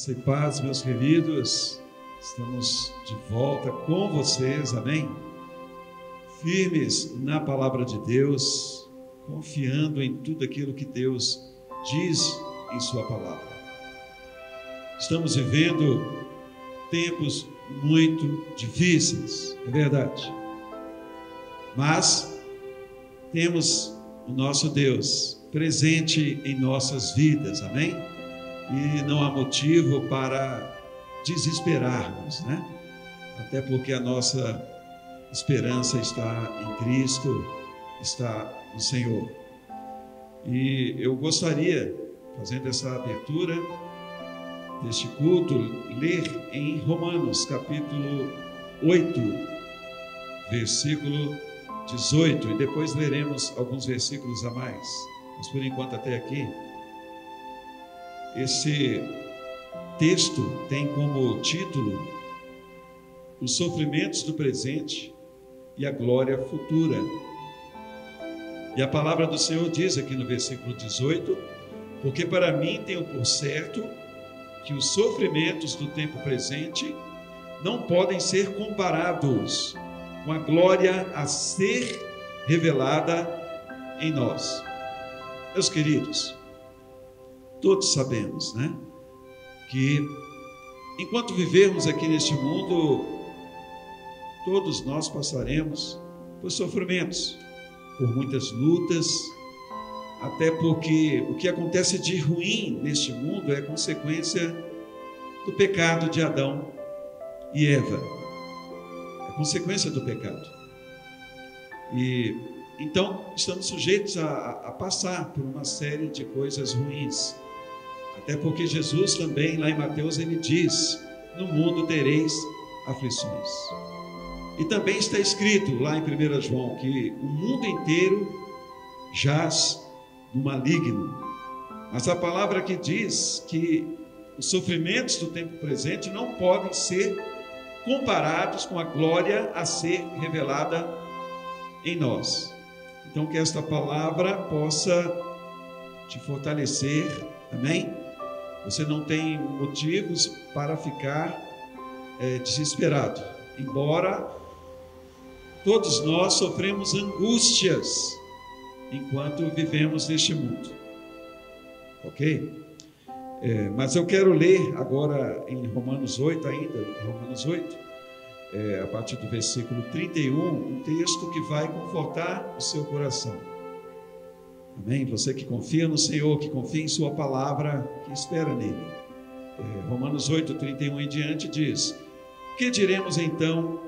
Graça e paz, meus queridos, estamos de volta com vocês, amém? Firmes na palavra de Deus, confiando em tudo aquilo que Deus diz em sua palavra. Estamos vivendo tempos muito difíceis, é verdade, mas temos o nosso Deus presente em nossas vidas, amém? E não há motivo para desesperarmos, né? Até porque a nossa esperança está em Cristo, está no Senhor. E eu gostaria, fazendo essa abertura deste culto, ler em Romanos, capítulo 8, versículo 18, e depois leremos alguns versículos a mais, mas por enquanto até aqui. Esse texto tem como título os sofrimentos do presente e a glória futura. E a palavra do Senhor diz aqui no versículo 18: porque para mim tenho por certo que os sofrimentos do tempo presente não podem ser comparados com a glória a ser revelada em nós. Meus queridos, todos sabemos, né, que enquanto vivermos aqui neste mundo, todos nós passaremos por sofrimentos, por muitas lutas, até porque o que acontece de ruim neste mundo é consequência do pecado de Adão e Eva, é consequência do pecado. E então estamos sujeitos a passar por uma série de coisas ruins. Até porque Jesus também, lá em Mateus, ele diz: no mundo tereis aflições. E também está escrito lá em 1 João que o mundo inteiro jaz no maligno. Mas a palavra que diz que os sofrimentos do tempo presente não podem ser comparados com a glória a ser revelada em nós. Então que esta palavra possa te fortalecer, amém? Você não tem motivos para ficar desesperado, embora todos nós sofremos angústias enquanto vivemos neste mundo, ok? Mas eu quero ler agora em Romanos 8 ainda, Romanos 8, a partir do versículo 31, um texto que vai confortar o seu coração. Amém? Você que confia no Senhor, que confia em sua palavra, que espera nele. Romanos 8, 31 em diante diz: que diremos então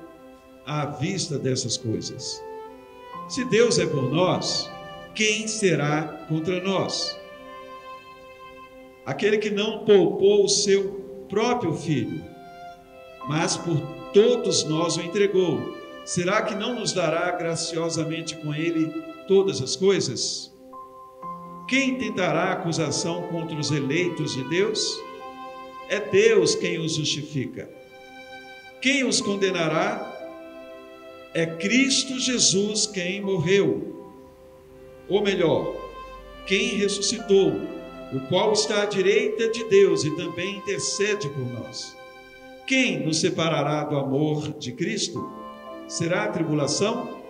à vista dessas coisas? Se Deus é por nós, quem será contra nós? Aquele que não poupou o seu próprio filho, mas por todos nós o entregou, será que não nos dará graciosamente com ele todas as coisas? Quem tentará acusação contra os eleitos de Deus? É Deus quem os justifica. Quem os condenará? É Cristo Jesus quem morreu, ou melhor, quem ressuscitou, o qual está à direita de Deus e também intercede por nós. Quem nos separará do amor de Cristo? Será a tribulação,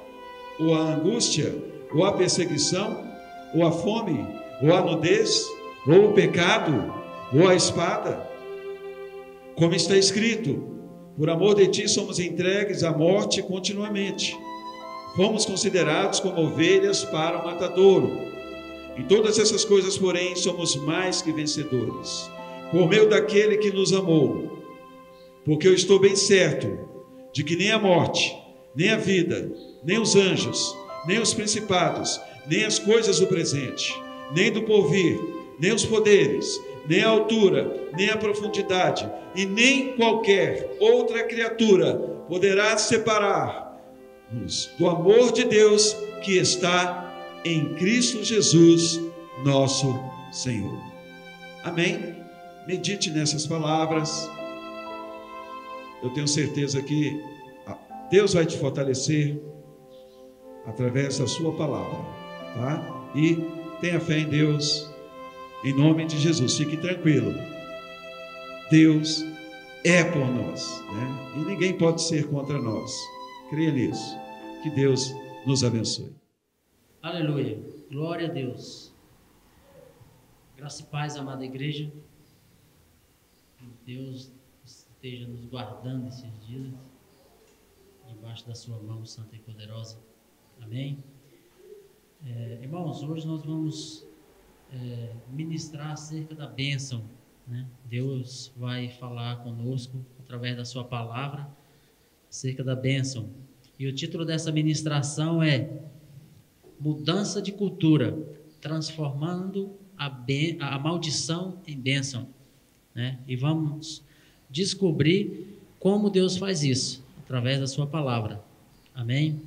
ou a angústia, ou a perseguição, ou a fome, ou a nudez, ou o pecado, ou a espada? Como está escrito: por amor de ti somos entregues à morte continuamente. Fomos considerados como ovelhas para o matadouro. Em todas essas coisas, porém, somos mais que vencedores, por meio daquele que nos amou. Porque eu estou bem certo de que nem a morte, nem a vida, nem os anjos, nem os principados, nem as coisas do presente, nem do porvir, nem os poderes, nem a altura, nem a profundidade, e nem qualquer outra criatura poderá separar-nos do amor de Deus que está em Cristo Jesus, nosso Senhor. Amém? Medite nessas palavras. Eu tenho certeza que Deus vai te fortalecer através da sua palavra, tá? E tenha fé em Deus, em nome de Jesus, fique tranquilo. Deus é por nós, né? E ninguém pode ser contra nós. Creia nisso. Que Deus nos abençoe. Aleluia. Glória a Deus. Graça e paz, amada igreja. Que Deus esteja nos guardando esses dias, debaixo da sua mão santa e poderosa. Amém? Irmãos, hoje nós vamos ministrar acerca da bênção, né? Deus vai falar conosco através da sua palavra acerca da bênção. E o título dessa ministração é Mudança de Cultura, transformando a maldição em bênção, né? E vamos descobrir como Deus faz isso, através da sua palavra. Amém?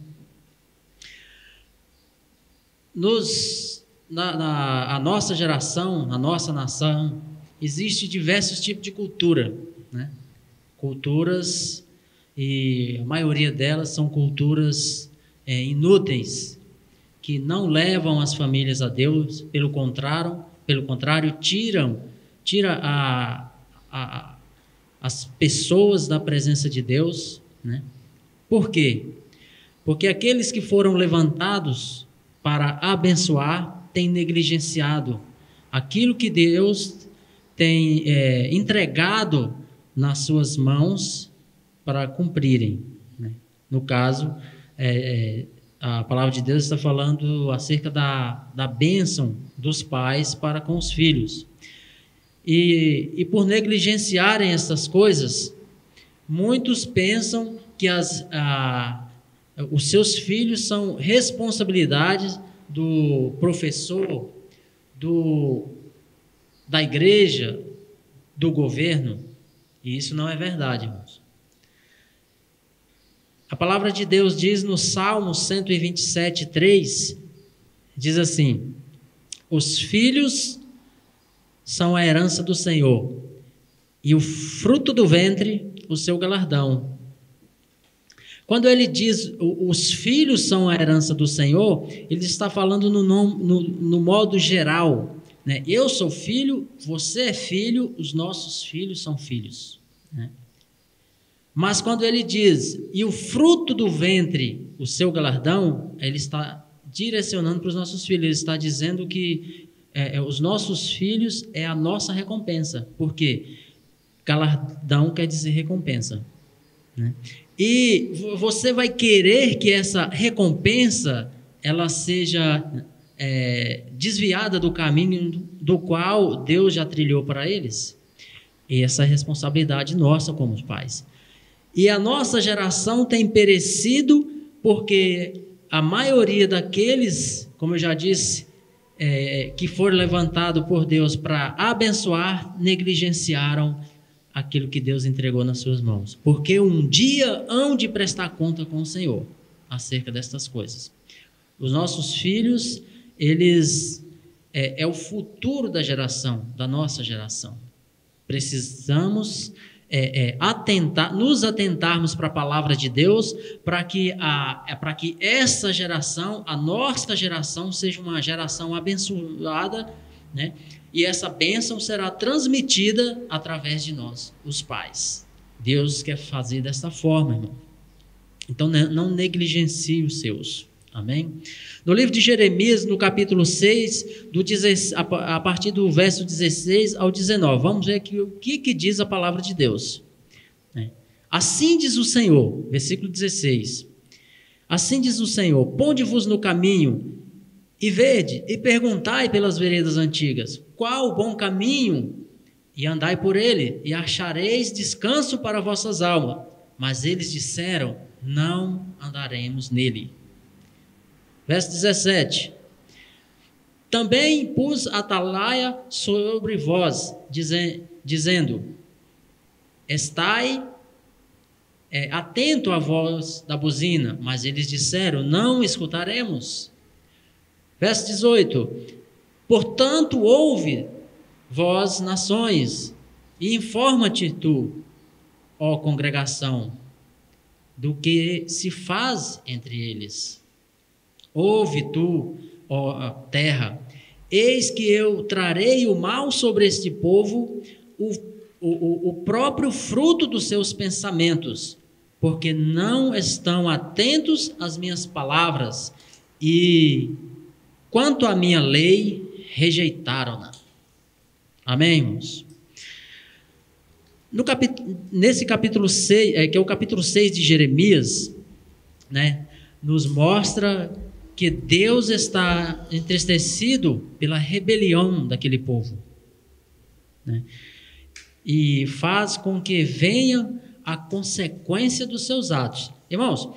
A nossa geração, a nossa nação, existe diversos tipos de cultura, né? Culturas, e a maioria delas são culturas inúteis, que não levam as famílias a Deus, pelo contrário, tira as pessoas da presença de Deus, né? Por quê? Porque aqueles que foram levantados para abençoar têm negligenciado aquilo que Deus tem entregado nas suas mãos para cumprirem, né? No caso, a palavra de Deus está falando acerca da bênção dos pais para com os filhos. E por negligenciarem essas coisas, muitos pensam que os seus filhos são responsabilidades do professor, da igreja, do governo. E isso não é verdade, irmãos. A palavra de Deus diz no Salmo 127:3, diz assim: os filhos são a herança do Senhor, e o fruto do ventre, o seu galardão. Quando ele diz os filhos são a herança do Senhor, ele está falando no modo geral, né? Eu sou filho, você é filho, os nossos filhos são filhos, né? Mas quando ele diz, e o fruto do ventre, o seu galardão, ele está direcionando para os nossos filhos, ele está dizendo que os nossos filhos é a nossa recompensa, porque galardão quer dizer recompensa, né? E você vai querer que essa recompensa ela seja desviada do caminho do qual Deus já trilhou para eles? E essa é a responsabilidade nossa como pais. E a nossa geração tem perecido porque a maioria daqueles, como eu já disse, que foram levantados por Deus para abençoar, negligenciaram aquilo que Deus entregou nas suas mãos. Porque um dia hão de prestar conta com o Senhor acerca destas coisas. Os nossos filhos, eles é o futuro da geração, da nossa geração. Precisamos nos atentarmos para a palavra de Deus, para que essa geração, a nossa geração, seja uma geração abençoada, né? E essa bênção será transmitida através de nós, os pais. Deus quer fazer desta forma, irmão. Então não negligencie os seus. Amém? No livro de Jeremias, no capítulo 6, a partir do verso 16 ao 19, vamos ver aqui o que diz a palavra de Deus. Assim diz o Senhor, versículo 16, assim diz o Senhor, ponde-vos no caminho e vede, e perguntai pelas veredas antigas, qual o bom caminho, e andai por ele, e achareis descanso para vossas almas. Mas eles disseram, não andaremos nele. Verso 17, também pus atalaia sobre vós, dizendo, estai atento à voz da buzina, mas eles disseram, não escutaremos. Verso 18, portanto ouve, vós nações, e informa-te tu, ó congregação, do que se faz entre eles. Ouve tu, ó terra, eis que eu trarei o mal sobre este povo, o próprio fruto dos seus pensamentos, porque não estão atentos às minhas palavras, e quanto à minha lei, rejeitaram-na. Amém, irmãos? Nesse capítulo 6, que é o capítulo 6 de Jeremias, né, nos mostra que Deus está entristecido pela rebelião daquele povo, né, e faz com que venha a consequência dos seus atos. Irmãos,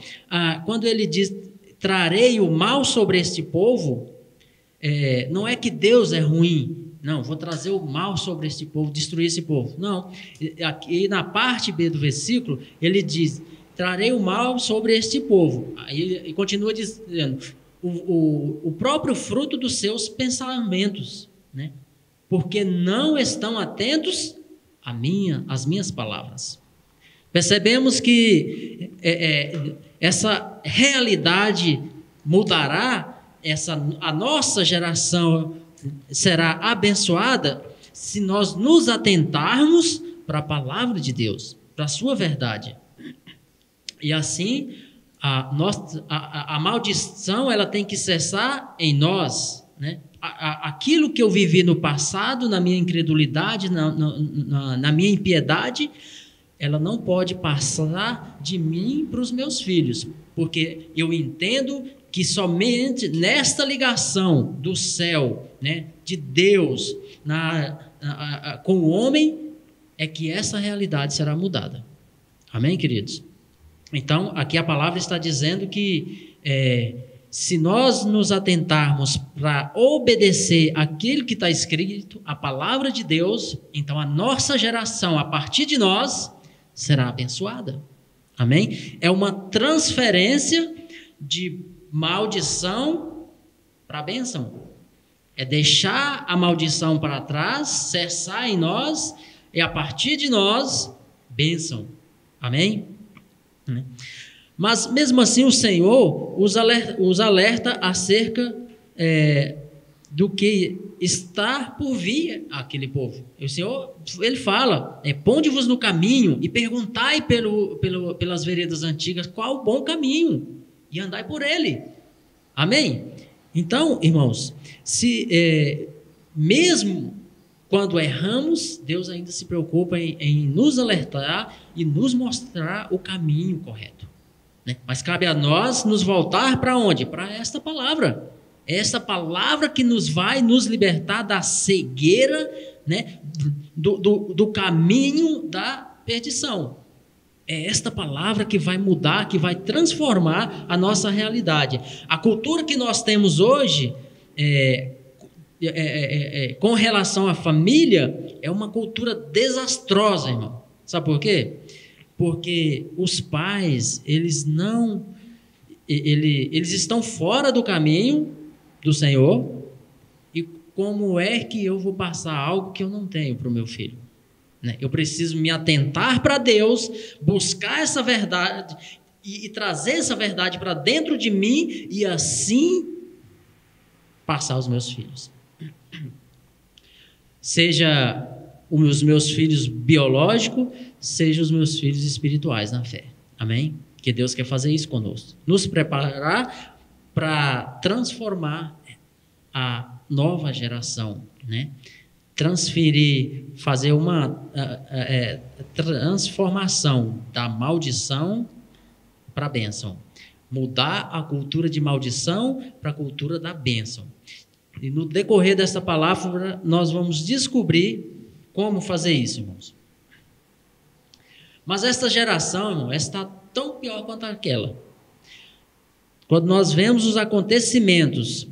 quando ele diz, trarei o mal sobre este povo, não é que Deus é ruim, não, vou trazer o mal sobre este povo, destruir esse povo. Não, aqui na parte B do versículo, ele diz, trarei o mal sobre este povo. Aí ele continua dizendo, o próprio fruto dos seus pensamentos, né? Porque não estão atentos às minhas palavras. Percebemos que essa realidade mudará, a nossa geração será abençoada se nós nos atentarmos para a palavra de Deus, para a sua verdade. E assim, a maldição ela tem que cessar em nós, né? Aquilo que eu vivi no passado, na minha incredulidade, na minha impiedade, ela não pode passar de mim para os meus filhos, porque eu entendo que somente nesta ligação do céu, né, de Deus com o homem, é que essa realidade será mudada. Amém, queridos? Então, aqui a palavra está dizendo que se nós nos atentarmos para obedecer aquilo que está escrito, a palavra de Deus, então a nossa geração, a partir de nós, será abençoada. Amém? É uma transferência de maldição para a bênção. É deixar a maldição para trás, cessar em nós, e a partir de nós, bênção. Amém? Mas mesmo assim o Senhor os alerta acerca do que está por vir àquele povo. O Senhor, ele fala, ponde-vos no caminho e perguntai pelas veredas antigas qual o bom caminho, e andai por ele. Amém? Então, irmãos, mesmo quando erramos, Deus ainda se preocupa em nos alertar e nos mostrar o caminho correto, né? Mas cabe a nós nos voltar para onde? Para esta palavra. Esta palavra que vai nos libertar da cegueira, né? do caminho da perdição. É esta palavra que vai mudar, que vai transformar a nossa realidade. A cultura que nós temos hoje, com relação à família, é uma cultura desastrosa, irmão. Sabe por quê? Porque os pais, eles estão fora do caminho do Senhor, e como é que eu vou passar algo que eu não tenho para o meu filho? Eu preciso me atentar para Deus, buscar essa verdade e trazer essa verdade para dentro de mim e assim passar aos meus filhos. Seja os meus filhos biológicos, seja os meus filhos espirituais na fé. Amém? Que Deus quer fazer isso conosco. Nos preparar para transformar a nova geração, né? Fazer uma transformação da maldição para a bênção. Mudar a cultura de maldição para a cultura da bênção. E no decorrer dessa palavra, nós vamos descobrir como fazer isso, irmãos. Mas esta geração, irmão, está tão pior quanto aquela. Quando nós vemos os acontecimentos,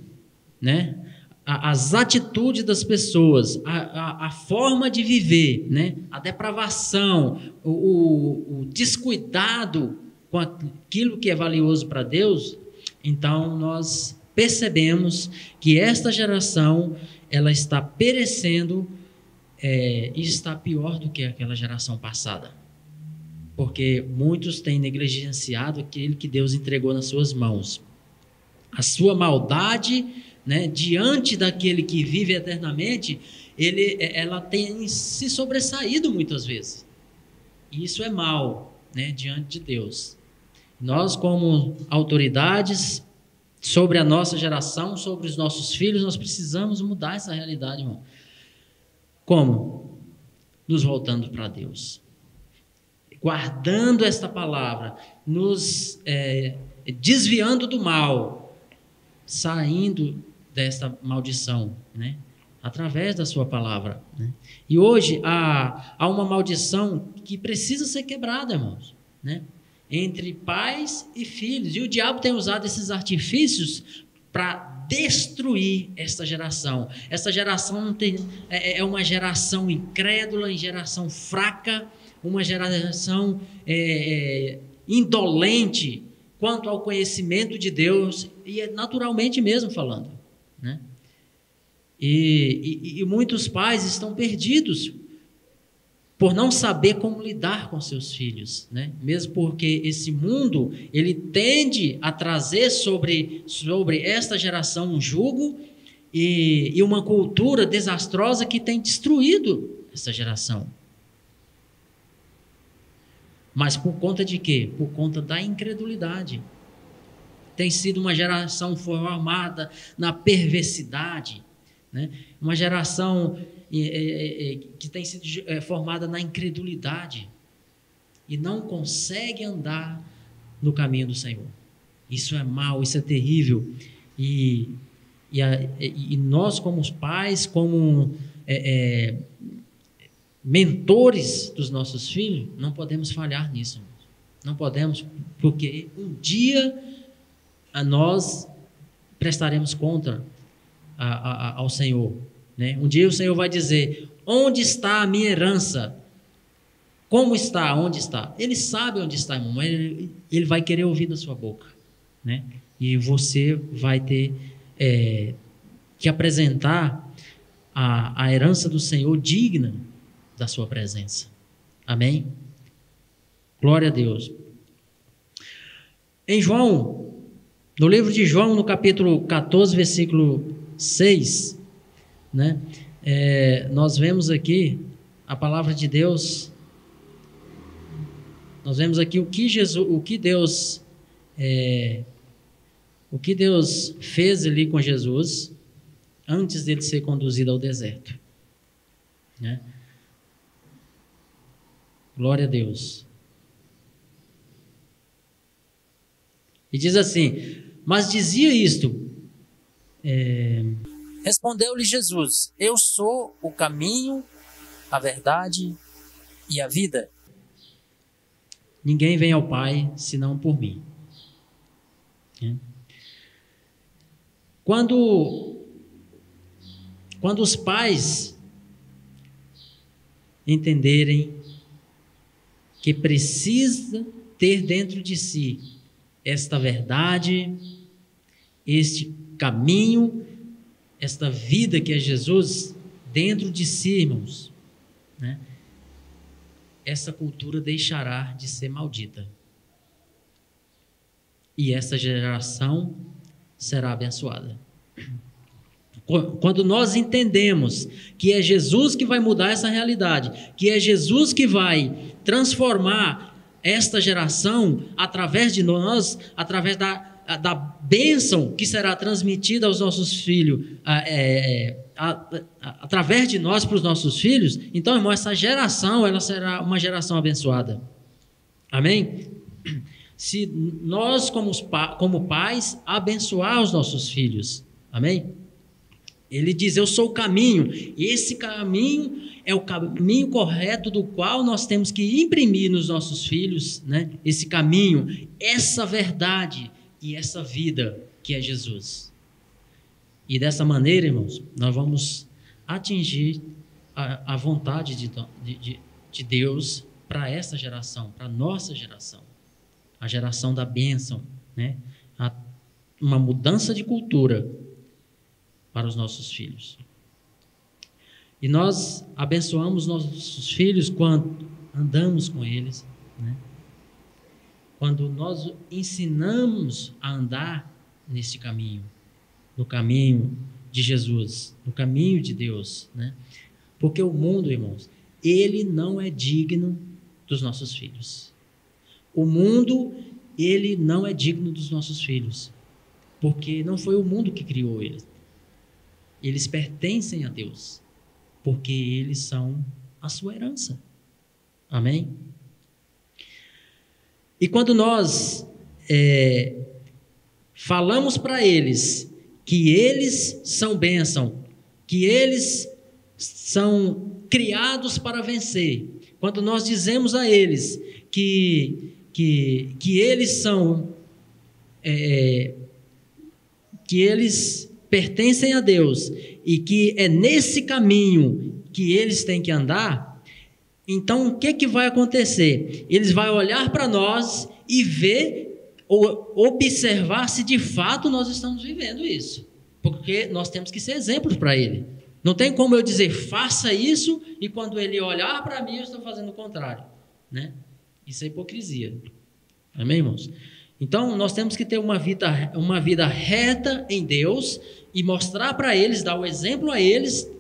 né? As atitudes das pessoas, a forma de viver, né? A depravação, o descuidado com aquilo que é valioso para Deus, então nós percebemos que esta geração ela está perecendo e está pior do que aquela geração passada. Porque muitos têm negligenciado aquilo que Deus entregou nas suas mãos. A sua maldade, né, diante daquele que vive eternamente, ela tem se sobressaído muitas vezes. E isso é mal, né, diante de Deus. Nós, como autoridades sobre a nossa geração, sobre os nossos filhos, nós precisamos mudar essa realidade, irmão. Como? Nos voltando para Deus. Guardando esta palavra, nos desviando do mal, saindo desta maldição, né? Através da sua palavra, né? E hoje há uma maldição que precisa ser quebrada, irmãos, né? Entre pais e filhos. E o diabo tem usado esses artifícios para destruir esta geração. Essa geração é uma geração incrédula, uma geração fraca, uma geração indolente quanto ao conhecimento de Deus, e naturalmente mesmo falando, né? E muitos pais estão perdidos por não saber como lidar com seus filhos, né? Mesmo porque esse mundo, ele tende a trazer sobre esta geração um jugo e uma cultura desastrosa que tem destruído essa geração. Mas por conta de quê? Por conta da incredulidade. Tem sido uma geração formada na perversidade, né? Uma geração que tem sido formada na incredulidade e não consegue andar no caminho do Senhor. Isso é mal, isso é terrível. E nós, como pais, como mentores dos nossos filhos, não podemos falhar nisso. Não podemos, porque um dia nós prestaremos conta ao Senhor, né? Um dia o Senhor vai dizer: onde está a minha herança? Como está? Onde está? Ele sabe onde está, irmão, mas ele vai querer ouvir da sua boca, né? E você vai ter que apresentar a herança do Senhor digna da sua presença. Amém? Glória a Deus. Em João, no livro de João, no capítulo 14, versículo 6, né? Nós vemos aqui a palavra de Deus. Nós vemos aqui o que Deus fez ali com Jesus antes dele ser conduzido ao deserto, né? Glória a Deus. E diz assim: mas dizia isto. Respondeu-lhe Jesus: eu sou o caminho, a verdade e a vida. Ninguém vem ao Pai senão por mim. Quando os pais entenderem que precisa ter dentro de si esta verdade, este caminho, esta vida que é Jesus dentro de si, irmãos, né? Essa cultura deixará de ser maldita. E essa geração será abençoada. Quando nós entendemos que é Jesus que vai mudar essa realidade, que é Jesus que vai transformar esta geração através de nós, através da bênção que será transmitida aos nossos filhos, através de nós para os nossos filhos, então, irmão, essa geração, ela será uma geração abençoada. Amém? Se nós, como pais, abençoar os nossos filhos. Amém? Ele diz: eu sou o caminho. E esse caminho é o caminho correto do qual nós temos que imprimir nos nossos filhos, né? Esse caminho, essa verdade e essa vida que é Jesus. E dessa maneira, irmãos, nós vamos atingir a vontade de Deus para essa geração, para a nossa geração. A geração da bênção, né? Uma mudança de cultura para os nossos filhos. E nós abençoamos nossos filhos quando andamos com eles, né? Quando nós ensinamos a andar nesse caminho, no caminho de Jesus, no caminho de Deus, né? Porque o mundo, irmãos, ele não é digno dos nossos filhos. O mundo, ele não é digno dos nossos filhos. Porque não foi o mundo que criou eles. Eles pertencem a Deus. Porque eles são a sua herança. Amém? E quando nós falamos para eles que eles são bênção, que eles são criados para vencer, quando nós dizemos a eles que eles são, que eles pertencem a Deus e que é nesse caminho que eles têm que andar, então o que vai acontecer? Eles vão olhar para nós e ver ou observar se de fato nós estamos vivendo isso, porque nós temos que ser exemplos para ele. Não tem como eu dizer faça isso e quando ele olhar para mim eu estou fazendo o contrário, né? Isso é hipocrisia. Amém, irmãos? Então nós temos que ter uma vida reta em Deus e mostrar para eles, dar o exemplo a eles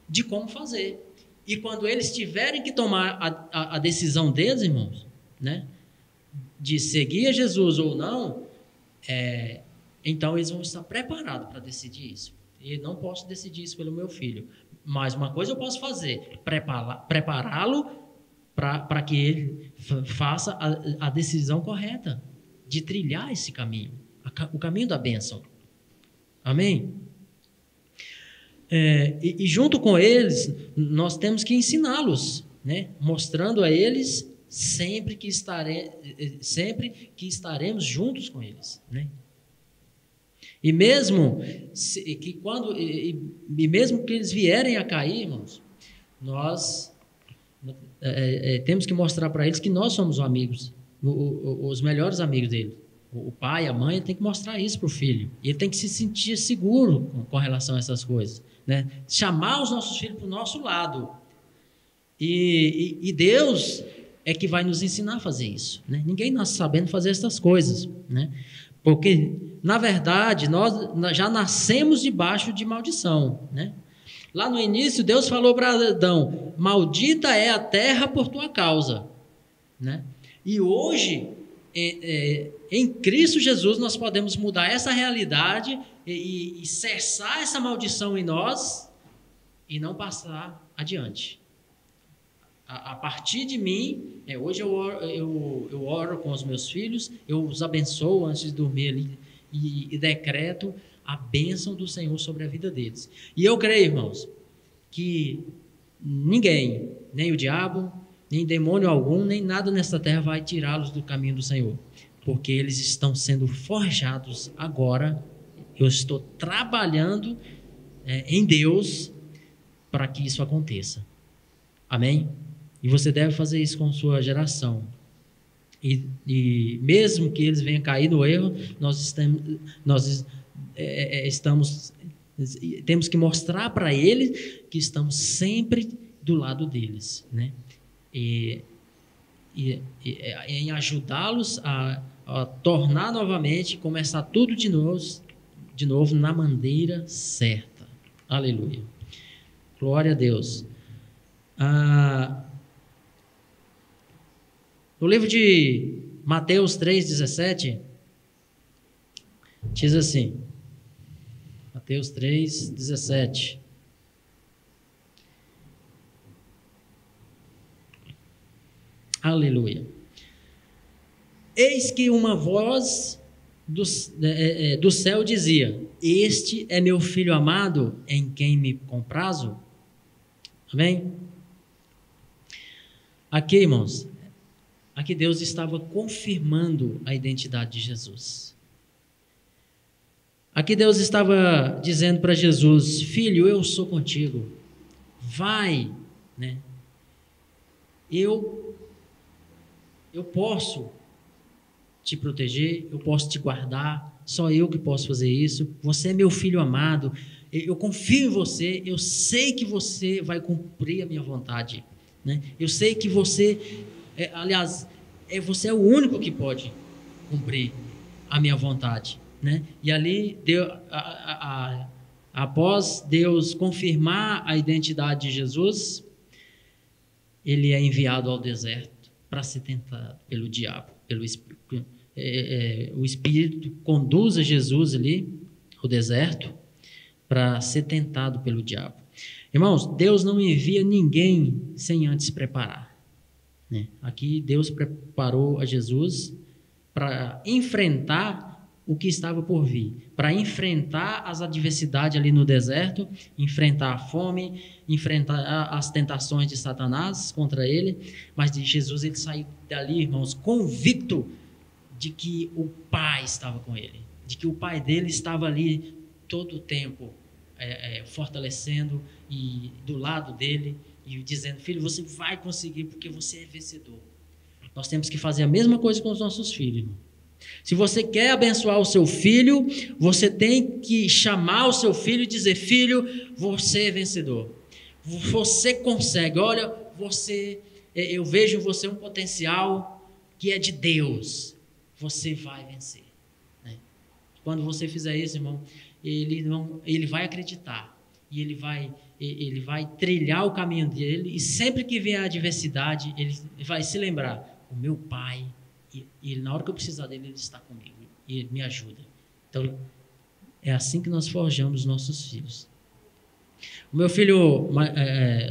de como fazer. E quando eles tiverem que tomar a decisão deles, irmãos, né, de seguir a Jesus ou não, então eles vão estar preparados para decidir isso. E não posso decidir isso pelo meu filho. Mas uma coisa eu posso fazer, prepará-lo para que ele faça a decisão correta de trilhar esse caminho, o caminho da bênção. Amém? E junto com eles, nós temos que ensiná-los, né? Mostrando a eles sempre que estaremos juntos com eles, né? E mesmo que eles vierem a cair, irmãos, nós temos que mostrar para eles que nós somos amigos, os melhores amigos dele. O pai, a mãe, tem que mostrar isso para o filho. E ele tem que se sentir seguro com relação a essas coisas, né? Chamar os nossos filhos para o nosso lado. E Deus é que vai nos ensinar a fazer isso, né? Ninguém nasce sabendo fazer essas coisas, né? Porque, na verdade, nós já nascemos debaixo de maldição, né? Lá no início, Deus falou para Adão: maldita é a terra por tua causa, né? E hoje, em Cristo Jesus, nós podemos mudar essa realidade e cessar essa maldição em nós e não passar adiante. A partir de mim, hoje eu oro com os meus filhos, eu os abençoo antes de dormir ali e decreto a bênção do Senhor sobre a vida deles. E eu creio, irmãos, que ninguém, nem o diabo, nem demônio algum, nem nada nesta terra vai tirá-los do caminho do Senhor, porque eles estão sendo forjados agora. Eu estou trabalhando em Deus para que isso aconteça. Amém? E você deve fazer isso com sua geração. E mesmo que eles venham cair no erro, temos que mostrar para eles que estamos sempre do lado deles, né? E em ajudá-los a tornar novamente, começar tudo de novo na maneira certa. Aleluia. Glória a Deus. No livro de Mateus 3,17, diz assim, Mateus 3,17. Aleluia. Eis que uma voz do céu dizia: este é meu filho amado, em quem me comprazo. Amém? Aqui, irmãos, aqui Deus estava confirmando a identidade de Jesus. Aqui Deus estava dizendo para Jesus: filho, eu sou contigo, vai, né? Eu posso te proteger, eu posso te guardar, só eu que posso fazer isso. Você é meu filho amado, eu confio em você, eu sei que você vai cumprir a minha vontade, né? Eu sei que você, você é o único que pode cumprir a minha vontade, né? E ali após Deus confirmar a identidade de Jesus, ele é enviado ao deserto para ser tentado pelo diabo, pelo Espírito. O Espírito conduz a Jesus ali ao deserto para ser tentado pelo diabo. Irmãos, Deus não envia ninguém sem antes preparar, né? Aqui Deus preparou a Jesus para enfrentar o que estava por vir, para enfrentar as adversidades ali no deserto, enfrentar a fome, enfrentar as tentações de Satanás contra ele, mas de Jesus ele saiu dali, irmãos, convicto de que o Pai estava com ele, de que o Pai dele estava ali todo o tempo, fortalecendo e do lado dele e dizendo: filho, você vai conseguir porque você é vencedor. Nós temos que fazer a mesma coisa com os nossos filhos, irmão. Se você quer abençoar o seu filho, você tem que chamar o seu filho e dizer: filho, você é vencedor, você consegue, olha, eu vejo em você um potencial que é de Deus, você vai vencer, né? Quando você fizer isso, irmão, ele vai acreditar e ele vai trilhar o caminho dele, e sempre que vier a adversidade, ele vai se lembrar: o meu Pai, e na hora que eu precisar dele, ele está comigo e ele me ajuda. Então, é assim que nós forjamos os nossos filhos. O meu filho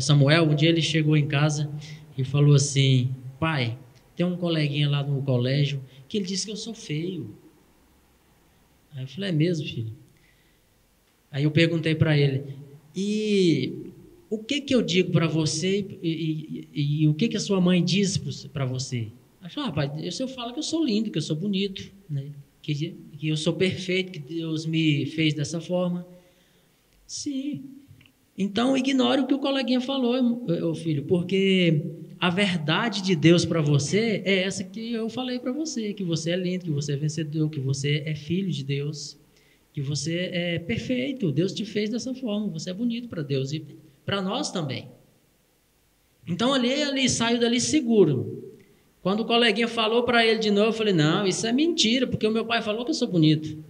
Samuel, um dia ele chegou em casa e falou assim: pai, tem um coleguinha lá no colégio que ele disse que eu sou feio. Aí eu falei: é mesmo, filho? Aí eu perguntei para ele: e o que eu digo para você e o que a sua mãe diz para você? Aí eu falei: pai, eu falo que eu sou lindo, que eu sou bonito, né? Que eu sou perfeito, que Deus me fez dessa forma. Sim. Então ignore o que o coleguinha falou, filho, porque a verdade de Deus para você é essa que eu falei para você, que você é lindo, que você é vencedor, que você é filho de Deus, que você é perfeito, Deus te fez dessa forma, você é bonito para Deus e para nós também. Então ali saiu dali seguro. Quando o coleguinha falou para ele de novo, eu falei: não, isso é mentira, porque o meu pai falou que eu sou bonito.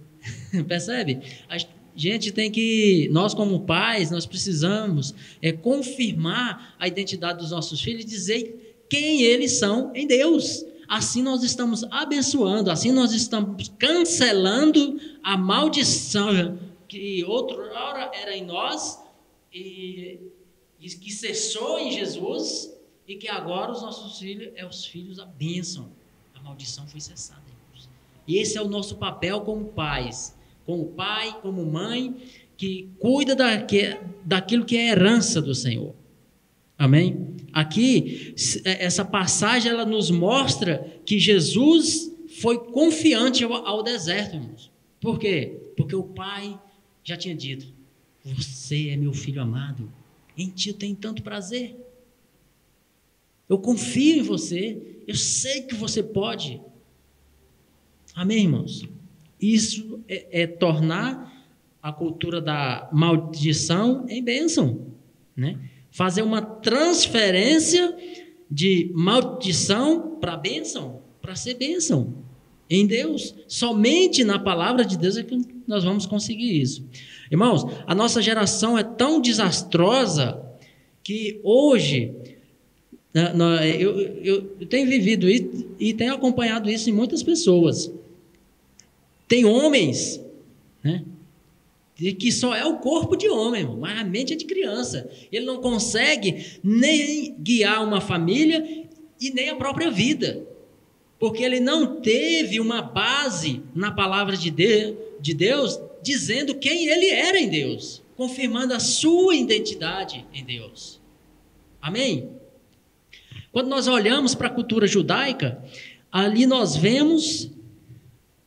Percebe? A gente tem que, nós como pais, nós precisamos confirmar a identidade dos nossos filhos e dizer quem eles são em Deus. Assim nós estamos abençoando, assim nós estamos cancelando a maldição que outrora era em nós e que cessou em Jesus, e que agora os nossos filhos, os filhos a bênção. A maldição foi cessada, irmãos. E esse é o nosso papel como pais, como pai, como mãe, que cuida daquilo que é herança do Senhor. Amém? Aqui, essa passagem, ela nos mostra que Jesus foi confiante ao deserto, irmãos. Por quê? Porque o Pai já tinha dito: você é meu filho amado, em ti eu tenho tanto prazer. Eu confio em você, eu sei que você pode. Amém, irmãos? Isso é tornar a cultura da maldição em bênção, né? Fazer uma transferência de maldição para bênção, para ser bênção em Deus. Somente na palavra de Deus é que nós vamos conseguir isso. Irmãos, a nossa geração é tão desastrosa que hoje eu tenho vivido isso e tenho acompanhado isso em muitas pessoas. Tem homens, né, que só é o corpo de homem, mas a mente é de criança. Ele não consegue nem guiar uma família e nem a própria vida, porque ele não teve uma base na palavra de Deus dizendo quem ele era em Deus, confirmando a sua identidade em Deus. Amém? Quando nós olhamos para a cultura judaica, ali nós vemos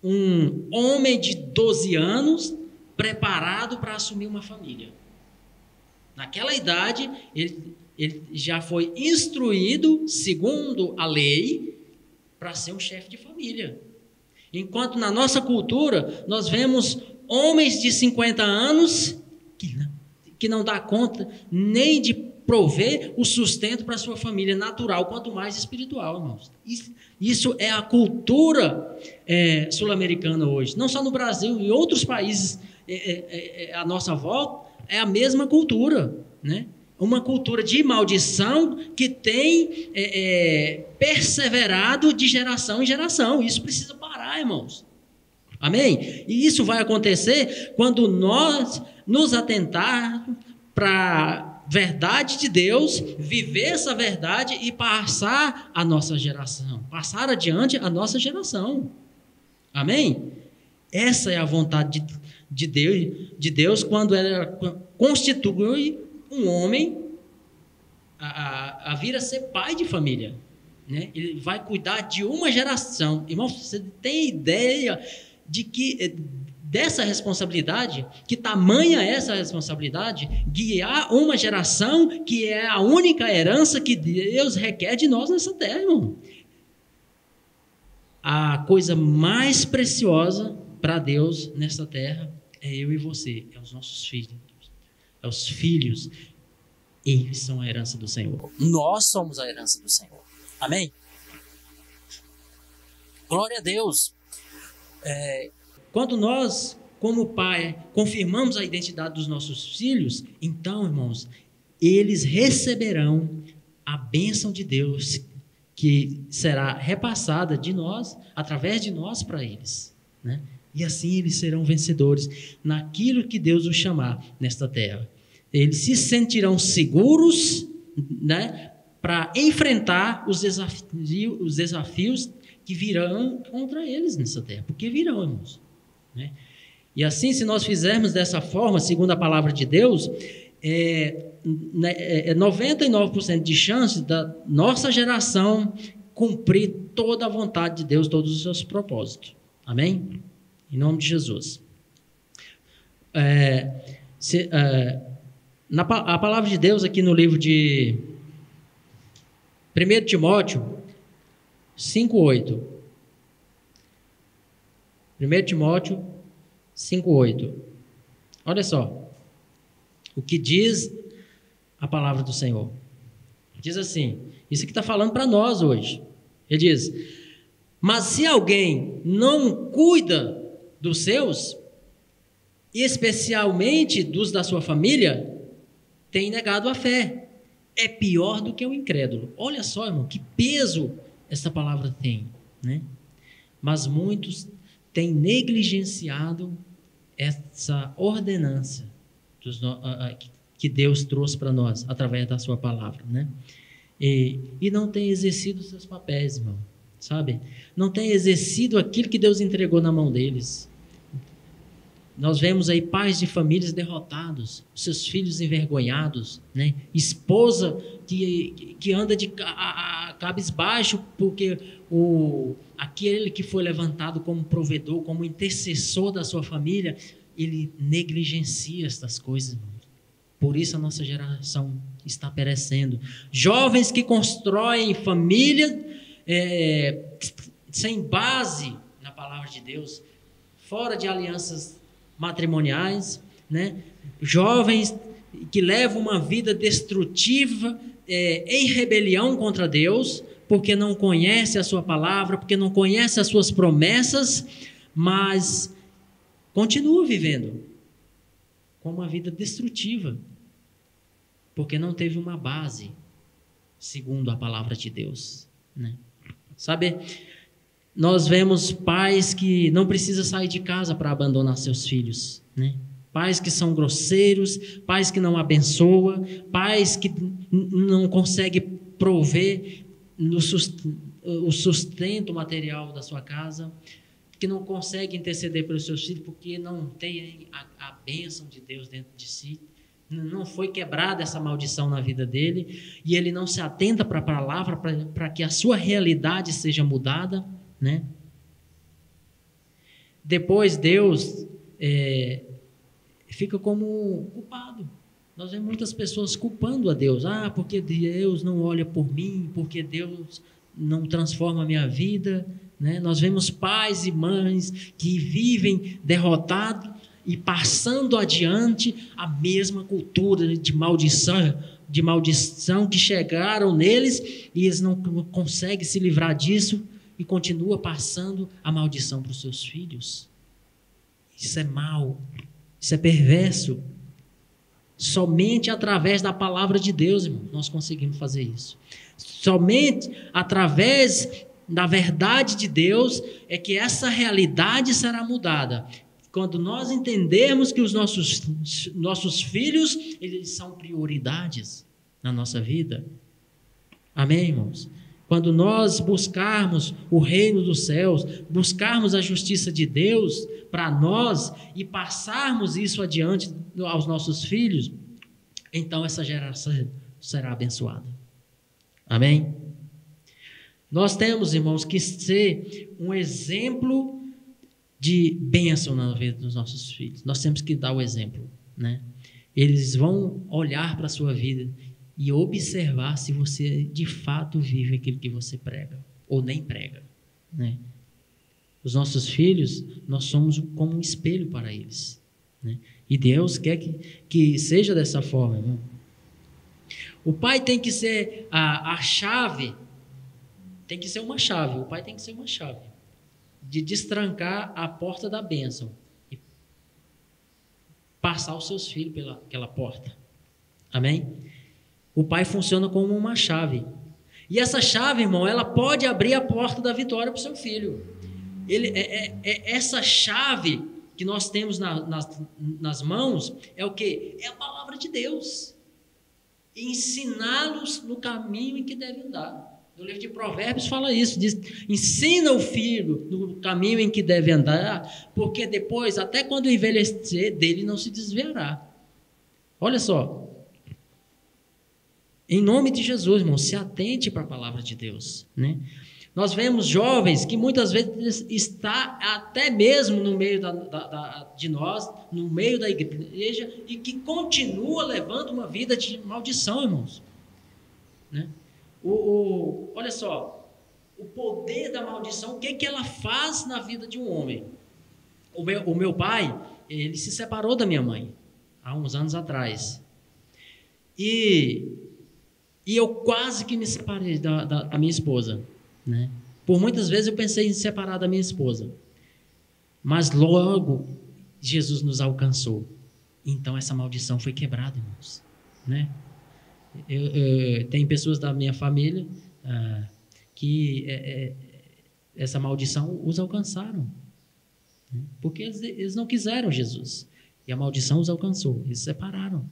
um homem de 12 anos preparado para assumir uma família. Naquela idade, ele já foi instruído, segundo a lei, para ser um chefe de família. Enquanto na nossa cultura, nós vemos homens de 50 anos que não dá conta nem de prover o sustento para a sua família natural, quanto mais espiritual, irmãos. Isso é a cultura sul-americana hoje. Não só no Brasil, em outros países à nossa volta, é a mesma cultura, né? Uma cultura de maldição que tem perseverado de geração em geração. Isso precisa parar, irmãos. Amém? E isso vai acontecer quando nós nos atentarmos para a verdade de Deus, viver essa verdade e passar a nossa geração, passar adiante a nossa geração. Amém? Essa é a vontade de Deus quando ela constitui um homem a vir a ser pai de família, né? Ele vai cuidar de uma geração. Irmão, você tem ideia de que dessa responsabilidade, que tamanha é essa responsabilidade, guiar uma geração que é a única herança que Deus requer de nós nessa terra, irmão. A coisa mais preciosa para Deus nessa terra é eu e você, é os nossos filhos, é os filhos. Eles são a herança do Senhor. Nós somos a herança do Senhor. Amém? Glória a Deus. Quando nós, como pai, confirmamos a identidade dos nossos filhos, então, irmãos, eles receberão a bênção de Deus que será repassada de nós, através de nós para eles, né? E assim eles serão vencedores naquilo que Deus os chamar nesta terra. Eles se sentirão seguros, né, para enfrentar os desafios que virão contra eles nessa terra, porque virão, irmãos, né? E assim, se nós fizermos dessa forma, segundo a palavra de Deus, 99% de chance da nossa geração cumprir toda a vontade de Deus, todos os seus propósitos. Amém? Em nome de Jesus. A palavra de Deus aqui no livro de 1 Timóteo 5:8. 1 Timóteo 5:8. Olha só o que diz a palavra do Senhor. Diz assim, isso aqui está falando para nós hoje. Ele diz: mas se alguém não cuida dos seus, especialmente dos da sua família, tem negado a fé. É pior do que o incrédulo. Olha só, irmão, que peso essa palavra tem, né? Mas muitos têm negligenciado essa ordenança que Deus trouxe para nós através da sua palavra, né? E não têm exercido seus papéis, irmão, sabe? Não têm exercido aquilo que Deus entregou na mão deles. Nós vemos aí pais de famílias derrotados, seus filhos envergonhados, né? Esposa que anda de cabisbaixo porque aquele que foi levantado como provedor, como intercessor da sua família, ele negligencia estas coisas, irmão. Por isso a nossa geração está perecendo. Jovens que constroem família sem base na palavra de Deus, fora de alianças matrimoniais, né? Jovens que levam uma vida destrutiva, em rebelião contra Deus, porque não conhece a sua palavra, porque não conhece as suas promessas, mas continua vivendo com uma vida destrutiva, porque não teve uma base segundo a palavra de Deus, né? Sabe, nós vemos pais que não precisam sair de casa para abandonar seus filhos, né? Pais que são grosseiros, pais que não abençoam, pais que não conseguem prover o sustento material da sua casa, que não conseguem interceder pelos seus filhos porque não tem a bênção de Deus dentro de si. Não foi quebrada essa maldição na vida dele e ele não se atenta para a palavra para que a sua realidade seja mudada, né? Depois Deus fica como culpado. Nós vemos muitas pessoas culpando a Deus. Porque Deus não olha por mim, porque Deus não transforma a minha vida, né? Nós vemos pais e mães que vivem derrotados e passando adiante a mesma cultura de maldição de maldição que chegaram neles e eles não conseguem se livrar disso e continua passando a maldição para os seus filhos. Isso é mal, isso é perverso. Somente através da palavra de Deus, irmão, nós conseguimos fazer isso. Somente através da verdade de Deus é que essa realidade será mudada. Quando nós entendermos que os nossos filhos, eles são prioridades na nossa vida. Amém, irmãos? Quando nós buscarmos o reino dos céus, buscarmos a justiça de Deus para nós e passarmos isso adiante aos nossos filhos, então essa geração será abençoada. Amém? Nós temos, irmãos, que ser um exemplo de bênção na vida dos nossos filhos. Nós temos que dar o exemplo, né? Eles vão olhar para a sua vida e observar se você de fato vive aquilo que você prega ou nem prega, né? Os nossos filhos, nós somos como um espelho para eles, né? E Deus quer que seja dessa forma, né? O pai tem que ser a chave, tem que ser uma chave, o pai tem que ser uma chave de destrancar a porta da bênção e passar os seus filhos pelaquela porta. Amém? O pai funciona como uma chave. E essa chave, irmão, ela pode abrir a porta da vitória para o seu filho. Essa chave que nós temos nas mãos é o quê? É a palavra de Deus. Ensiná-los no caminho em que devem andar. No livro de Provérbios fala isso, diz, ensina o filho no caminho em que deve andar, porque depois, até quando envelhecer, dele não se desviará. Olha só, em nome de Jesus, irmão, se atente para a palavra de Deus, né? Nós vemos jovens que muitas vezes está até mesmo no meio de nós, no meio da igreja, e que continua levando uma vida de maldição, irmãos, né? Olha só, o poder da maldição, o que ela faz na vida de um homem? O meu pai, ele se separou da minha mãe há uns anos atrás. E eu quase que me separei da minha esposa, né? Por muitas vezes eu pensei em separar da minha esposa. Mas logo Jesus nos alcançou. Então essa maldição foi quebrada, irmãos, né? Tem pessoas da minha família que essa maldição os alcançaram, né? Porque eles não quiseram Jesus e a maldição os alcançou, eles se separaram,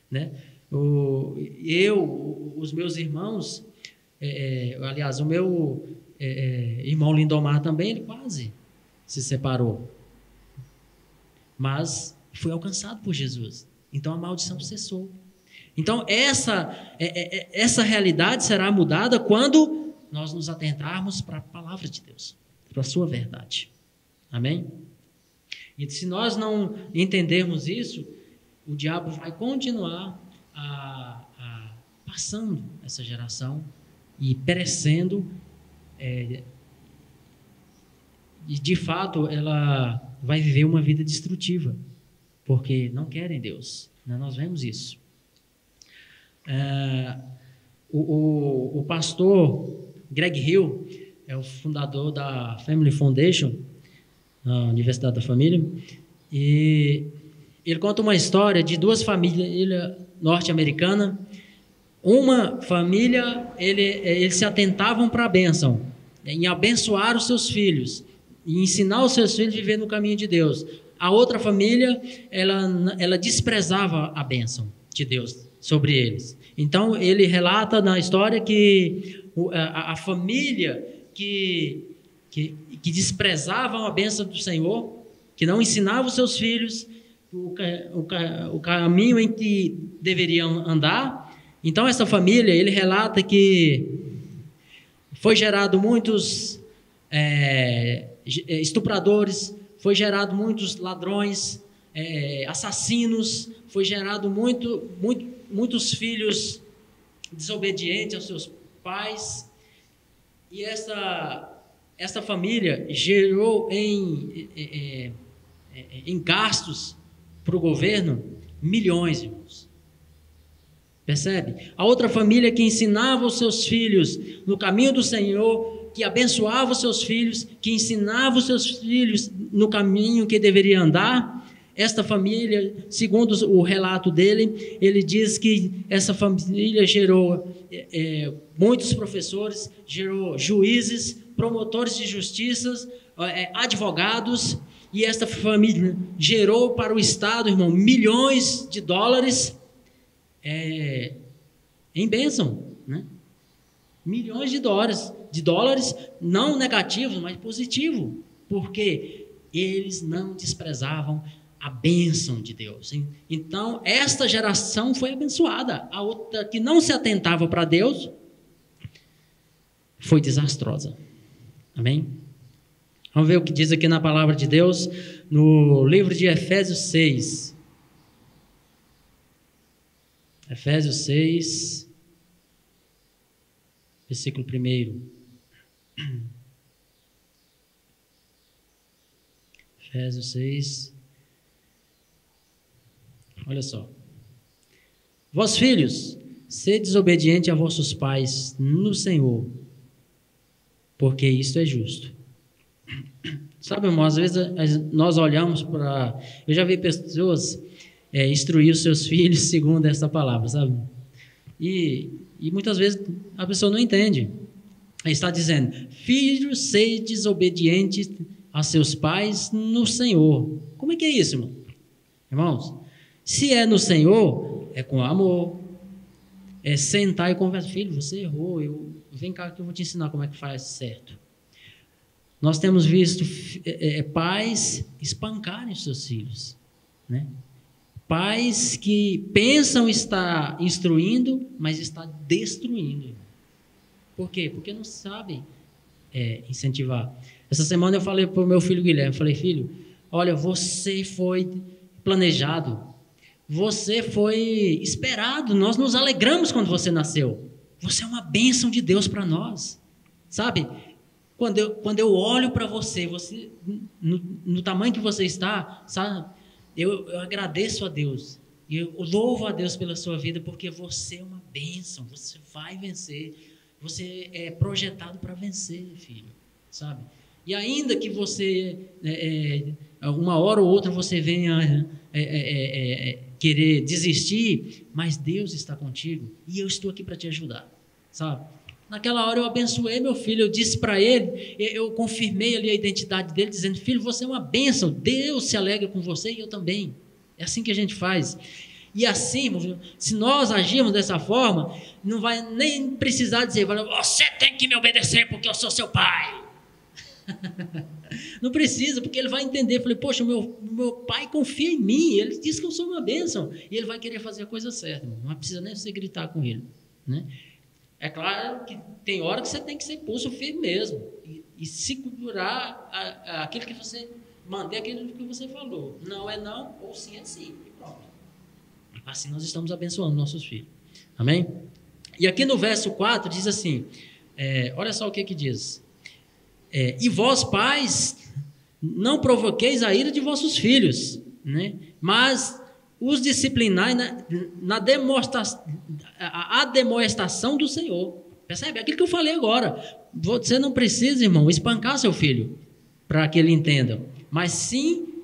né? Os meus irmãos, aliás, o meu irmão Lindomar também, ele quase se separou, mas foi alcançado por Jesus, então a maldição cessou. Então, essa realidade será mudada quando nós nos atentarmos para a palavra de Deus, para a sua verdade. Amém? E se nós não entendermos isso, o diabo vai continuar passando essa geração e perecendo. E, de fato, ela vai viver uma vida destrutiva, porque não querem Deus, né? Nós vemos isso. O pastor Greg Hill é o fundador da Family Foundation, na Universidade da Família, e ele conta uma história de duas famílias norte-americanas. Uma família, eles se atentavam para a bênção, em abençoar os seus filhos e ensinar os seus filhos a viver no caminho de Deus. A outra família, ela desprezava a bênção de Deus sobre eles. Então, ele relata na história que a família que desprezava a bênção do Senhor, que não ensinava os seus filhos o caminho em que deveriam andar. Então, essa família, ele relata que foi gerado muitos estupradores, foi gerado muitos ladrões, assassinos, foi gerado muitos filhos desobedientes aos seus pais, e essa família gerou em gastos para o governo milhões, irmãos. Percebe? A outra família que ensinava os seus filhos no caminho do Senhor, que abençoava os seus filhos, que ensinava os seus filhos no caminho que deveria andar. Esta família, segundo o relato dele, ele diz que essa família gerou muitos professores, gerou juízes, promotores de justiça, advogados, e esta família gerou para o Estado, irmão, milhões de dólares em bênção, né? Milhões de dólares, não negativos, mas positivos, porque eles não desprezavam a bênção de Deus. Então, esta geração foi abençoada. A outra que não se atentava para Deus foi desastrosa. Amém? Vamos ver o que diz aqui na palavra de Deus, no livro de Efésios 6. Efésios 6, versículo 1. Efésios 6. Olha só. Vós, filhos, sedes obedientes a vossos pais no Senhor, porque isto é justo. Sabe, irmão, às vezes nós olhamos para... Eu já vi pessoas instruir os seus filhos segundo essa palavra, sabe? E muitas vezes a pessoa não entende. Aí está dizendo, filhos, sedes obedientes a seus pais no Senhor. Como é que é isso, irmão? Irmãos, se é no Senhor, é com amor, é sentar e conversar. Filho, você errou, vem cá que eu vou te ensinar como é que faz certo. Nós temos visto pais espancarem os seus filhos, né? Pais que pensam estar instruindo, mas está destruindo. Por quê? Porque não sabem incentivar. Essa semana eu falei para o meu filho Guilherme, falei, filho, olha, você foi planejado, você foi esperado, nós nos alegramos quando você nasceu. Você é uma bênção de Deus para nós, sabe? Quando eu olho para você no tamanho que você está, sabe? Eu agradeço a Deus, e eu louvo a Deus pela sua vida, porque você é uma bênção, você vai vencer, você é projetado para vencer, filho, sabe? E ainda que você, uma hora ou outra, você venha querer desistir, mas Deus está contigo, e eu estou aqui para te ajudar, sabe? Naquela hora eu abençoei meu filho, eu disse para ele, eu confirmei ali a identidade dele, dizendo, filho, você é uma bênção, Deus se alegra com você e eu também. É assim que a gente faz. E assim, se nós agirmos dessa forma, não vai nem precisar dizer, você tem que me obedecer porque eu sou seu pai. Não precisa, porque ele vai entender. Eu falei, poxa, meu pai confia em mim, ele diz que eu sou uma bênção, e ele vai querer fazer a coisa certa, não precisa nem você gritar com ele, né? É claro que tem hora que você tem que ser pulso firme mesmo e segurar aquilo que você manter aquilo que você falou. Não é não, ou sim é sim. E pronto. Assim nós estamos abençoando nossos filhos. Amém? E aqui no verso 4 diz assim, olha só o que diz. E vós, pais, não provoqueis a ira de vossos filhos, né? Mas os disciplinai na demonstração do Senhor. Percebe? Aquilo que eu falei agora. Você não precisa, irmão, espancar seu filho para que ele entenda, mas sim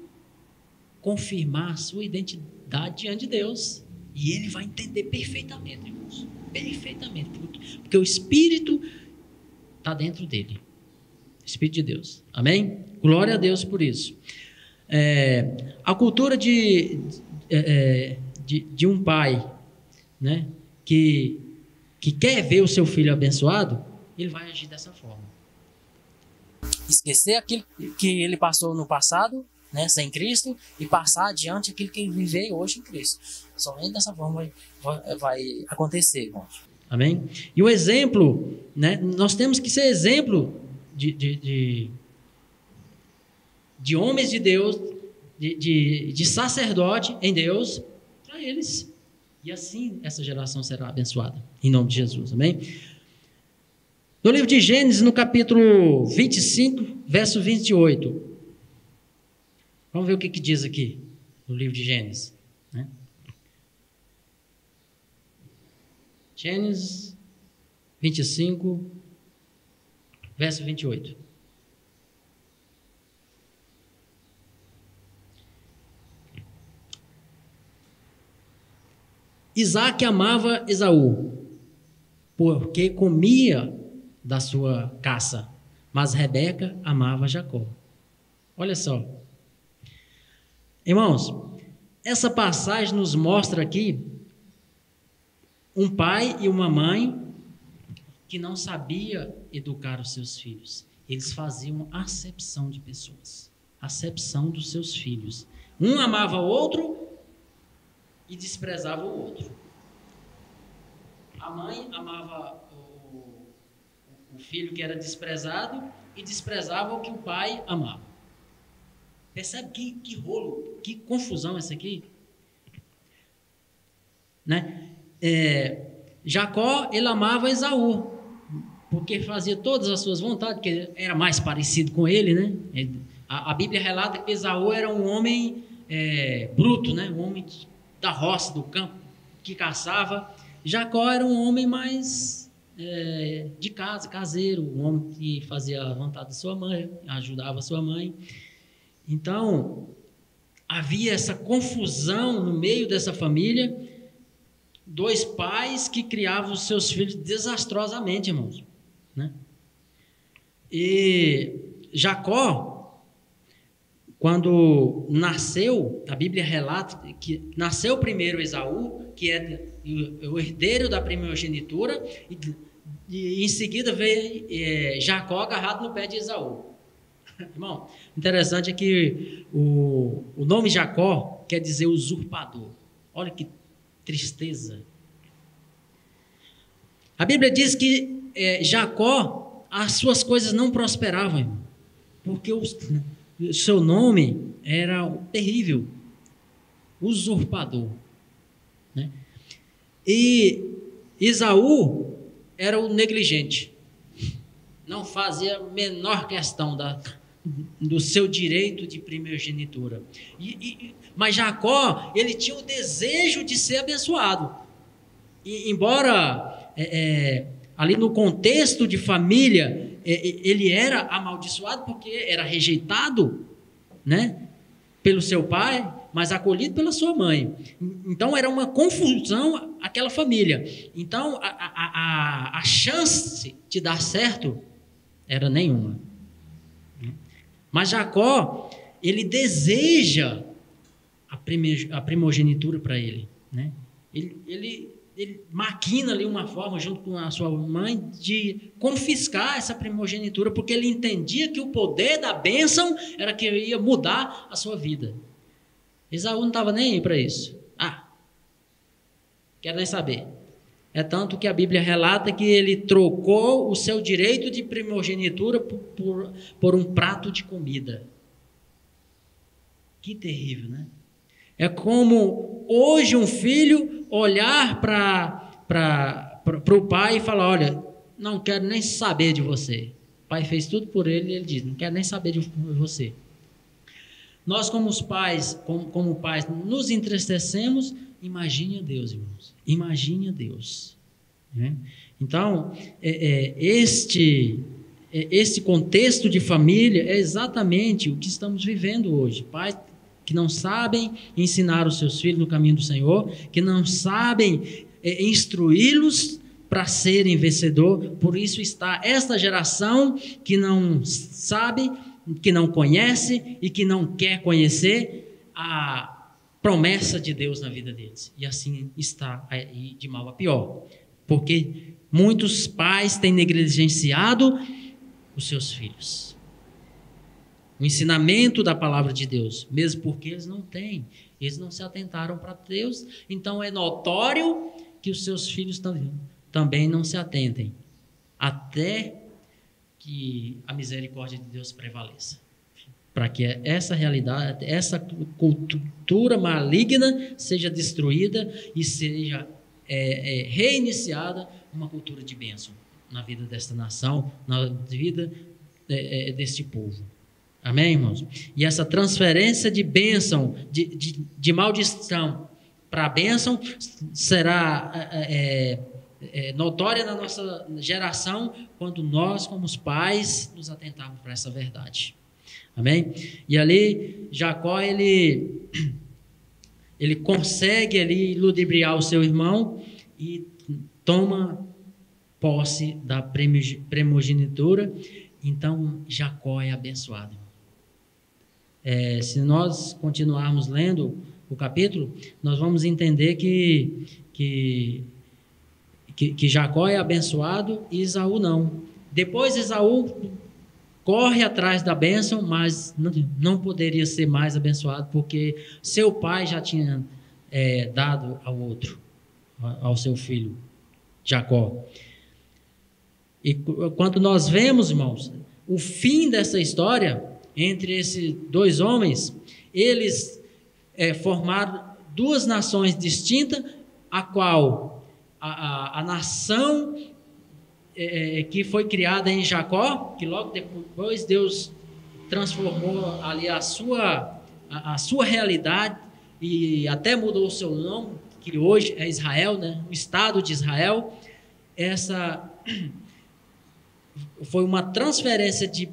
confirmar a sua identidade diante de Deus. E ele vai entender perfeitamente, irmãos. Perfeitamente. Porque o Espírito está dentro dele. Espírito de Deus. Amém? Glória a Deus por isso. A cultura de um pai, né, que quer ver o seu filho abençoado, ele vai agir dessa forma. Esquecer aquilo que ele passou no passado, né, sem Cristo, e passar adiante aquilo que ele vive hoje em Cristo. Somente dessa forma vai acontecer, irmãos. Amém? E o exemplo, né, nós temos que ser exemplo de homens de Deus, de sacerdote em Deus, para eles. E assim essa geração será abençoada, em nome de Jesus, amém? No livro de Gênesis, no capítulo 25, verso 28. Vamos ver o que diz aqui, no livro de Gênesis, né? Gênesis 25, verso 28. Isaac amava Esaú, porque comia da sua caça, mas Rebeca amava Jacó. Olha só. Irmãos, essa passagem nos mostra aqui um pai e uma mãe que não sabia educar os seus filhos. Eles faziam acepção de pessoas, acepção dos seus filhos. Um amava o outro e desprezava o outro. A mãe amava o filho que era desprezado e desprezava o que o pai amava. Percebe que rolo, que confusão essa aqui? Né? Jacó, ele amava Esaú, porque fazia todas as suas vontades, porque era mais parecido com ele, né? A Bíblia relata que Esaú era um homem bruto, né? Um homem da roça, do campo, que caçava. Jacó era um homem mais de casa, caseiro, um homem que fazia a vontade de sua mãe, ajudava sua mãe. Então, havia essa confusão no meio dessa família, dois pais que criavam os seus filhos desastrosamente, irmãos, né? E Jacó, quando nasceu, a Bíblia relata que nasceu primeiro Esaú, que é o herdeiro da primogenitura, e em seguida veio Jacó agarrado no pé de Esaú. Irmão, interessante é que o nome Jacó quer dizer usurpador. Olha que tristeza. A Bíblia diz que Jacó, as suas coisas não prosperavam, irmão, porque o seu nome era terrível, usurpador, né? E Esaú era o negligente, não fazia a menor questão do seu direito de primogenitura. Mas Jacó, ele tinha o desejo de ser abençoado. E, embora ali no contexto de família, ele era amaldiçoado porque era rejeitado, né, pelo seu pai, mas acolhido pela sua mãe. Então era uma confusão aquela família. Então a chance de dar certo era nenhuma. Mas Jacó, ele deseja a primogenitura para ele, né? Ele maquina ali uma forma, junto com a sua mãe, de confiscar essa primogenitura, porque ele entendia que o poder da bênção era que ia mudar a sua vida. Esaú não estava nem aí para isso. Quero nem saber. É tanto que a Bíblia relata que ele trocou o seu direito de primogenitura por um prato de comida. Que terrível, né? É como hoje um filho olhar para o pai e falar: olha, não quero nem saber de você. O pai fez tudo por ele e ele diz: não quero nem saber de você. Nós, como pais, nos entristecemos. Imagine a Deus, irmãos. Imagine a Deus. Né? Então, este contexto de família é exatamente o que estamos vivendo hoje. Pais que não sabem ensinar os seus filhos no caminho do Senhor, que não sabem instruí-los para serem vencedor. Por isso está esta geração que não sabe, que não conhece e que não quer conhecer a promessa de Deus na vida deles. E assim está aí de mal a pior. Porque muitos pais têm negligenciado os seus filhos. O ensinamento da palavra de Deus, mesmo porque eles não têm. Eles não se atentaram para Deus. Então é notório que os seus filhos também não se atentem. Até que a misericórdia de Deus prevaleça. Para que essa realidade, essa cultura maligna seja destruída e seja reiniciada uma cultura de bênção na vida desta nação, na vida deste povo. Amém, irmãos? E essa transferência de bênção, de maldição para a bênção, será notória na nossa geração quando nós, como os pais, nos atentarmos para essa verdade. Amém? E ali, Jacó, ele consegue ali ludibriar o seu irmão e toma posse da primogenitura. Então, Jacó é abençoado. Se nós continuarmos lendo o capítulo, nós vamos entender que Jacó é abençoado e Esaú não. Depois Esaú corre atrás da bênção, mas não poderia ser mais abençoado, porque seu pai já tinha dado ao outro, ao seu filho, Jacó. E quando nós vemos, irmãos, o fim dessa história, entre esses dois homens, eles formaram duas nações distintas, a qual a nação que foi criada em Jacó, que logo depois Deus transformou ali a sua realidade e até mudou o seu nome, que hoje é Israel, né? O Estado de Israel. Essa foi uma transferência de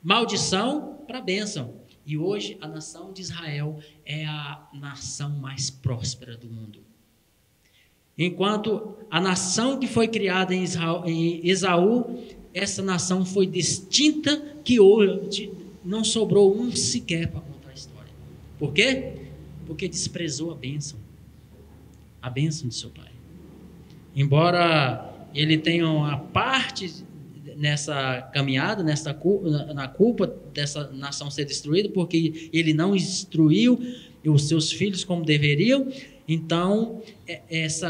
maldição para bênção. E hoje a nação de Israel é a nação mais próspera do mundo. Enquanto a nação que foi criada em Esaú, essa nação foi distinta, que hoje não sobrou um sequer para contar a história. Por quê? Porque desprezou a bênção de seu pai. Embora ele tenha uma parte nessa caminhada, na culpa dessa nação ser destruída, porque ele não instruiu os seus filhos como deveriam. Então,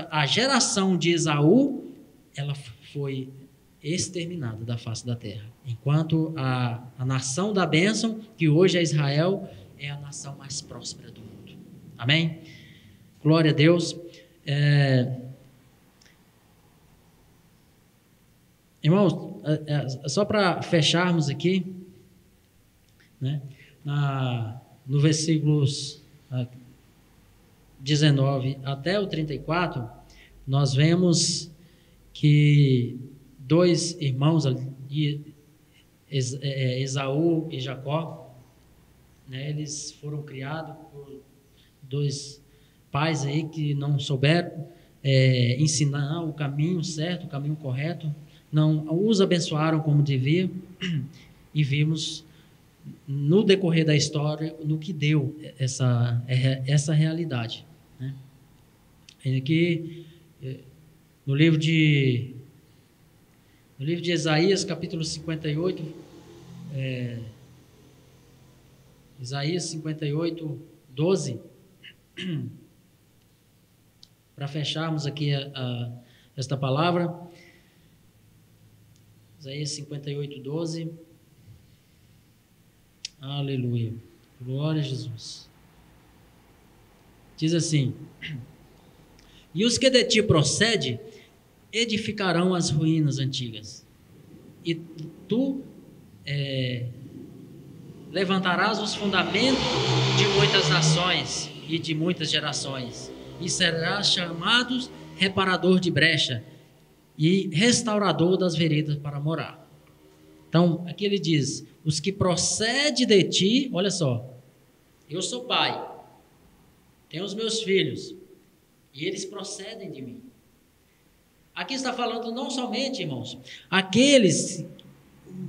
a geração de Esaú, ela foi exterminada da face da terra. Enquanto a nação da bênção, que hoje é Israel, é a nação mais próspera do mundo. Amém? Glória a Deus. Irmãos, só para fecharmos aqui, né, no versículos 19 até o 34, nós vemos que dois irmãos, Esaú e Jacó, né, eles foram criados por dois pais aí que não souberam ensinar o caminho certo, o caminho correto, não os abençoaram como devia, e vimos no decorrer da história no que deu essa realidade, né? Aqui no livro de Isaías, capítulo 58, Isaías 58, 12, para fecharmos aqui esta palavra, Isaías 58, 12, aleluia, glória a Jesus. Diz assim: e os que de ti procede edificarão as ruínas antigas, e tu levantarás os fundamentos de muitas nações e de muitas gerações, e serás chamado reparador de brecha e restaurador das veredas para morar. Então, aqui ele diz: os que procedem de ti, olha só, eu sou pai, tenho os meus filhos, e eles procedem de mim. Aqui está falando não somente, irmãos,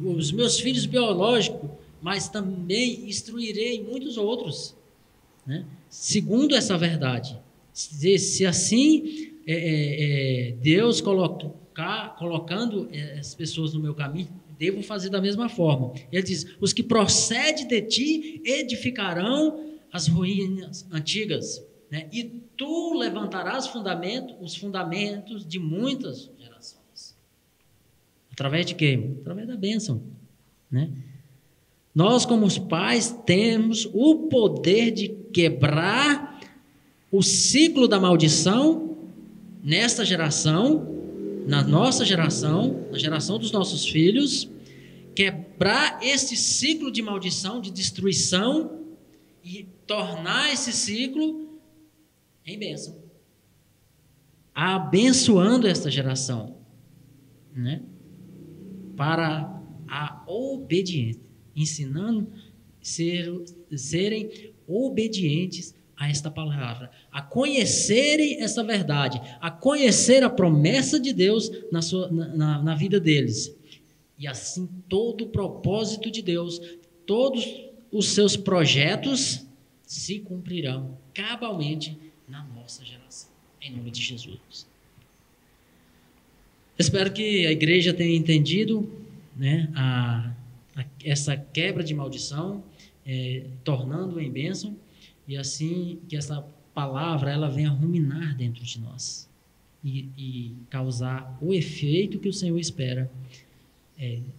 os meus filhos biológicos, mas também instruirei muitos outros, né? Segundo essa verdade. Se assim Deus colocando as pessoas no meu caminho, devo fazer da mesma forma. Ele diz: os que procedem de ti edificarão as ruínas antigas, né? E tu levantarás os fundamentos de muitas gerações. Através de quê? Através da bênção, né? Nós, como os pais, temos o poder de quebrar o ciclo da maldição nesta geração, na nossa geração, na geração dos nossos filhos, quebrar esse ciclo de maldição, de destruição, e tornar esse ciclo em bênção. abençoando esta geração, né? Para a obediência, ensinando serem obedientes a esta palavra, a conhecerem essa verdade, a conhecer a promessa de Deus na vida deles. E assim todo o propósito de Deus, todos os seus projetos se cumprirão cabalmente na nossa geração, em nome de Jesus. Espero que a igreja tenha entendido, né, essa quebra de maldição, tornando em bênção, e assim que essa palavra ela venha ruminar dentro de nós e causar o efeito que o Senhor espera,